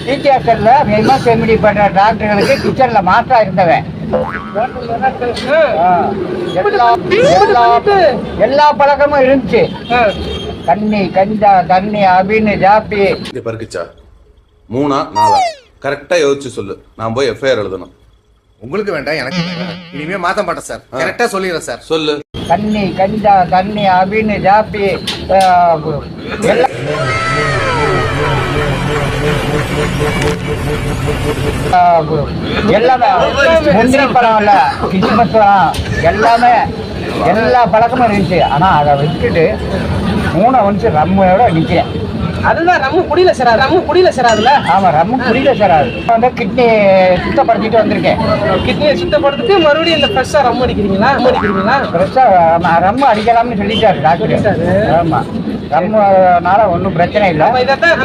டீச்சர்ஸ்ல MSMD பண்ற டாக்டர்களுக்கு கிச்சன்ல மாஸ்டரா இருந்தவன். எல்லா பழக்கமும் இருந்துச்சு. தண்ணி கஞ்சா தண்ணி அப்படின்னு ஜாப்பி பருக்குச்சா 3 4 கரெக்டா யோசிச்சு சொல்லு. நான் போய் எஃப்ஐஆர் எழுதணும். உங்களுக்கு வேண்டாம், எனக்கு இனிமே மாத்த மாட்டேன் சார். கரெக்டா சொல்லிடுறேன் சார். சொல்லு. தண்ணி கஞ்சா தண்ணி அப்படின்னு ஜாப்பி எல்லாமே முந்திரி பழம் இல்ல கிறிஸ்மஸ் எல்லாமே எல்லா பழக்கமும் இருந்துச்சு. ஆனா அதை விட்டுட்டு 3 வருஷம் ரம்மையோட நிக்கிறேன். அதுதான் ரம்மு குடியில சேராதுல. ஆமா, ரம்மு குடியில சேராது. வந்து கிட்னி சுத்தப்படுத்திட்டு வந்திருக்கேன். கிட்னியை சுத்தப்படுத்திட்டு மறுபடியும் இந்த ஃப்ரெஷ்ஷா ரம் அடிக்கிறீங்களா? ஃப்ரெஷ்ஷா ரம்மு அடிக்கலாம்னு சொல்லிட்டாரு டாக்டர். ஆமா, ரம்முனால ஒன்றும் பிரச்சனை இல்லை. இதைத்தான்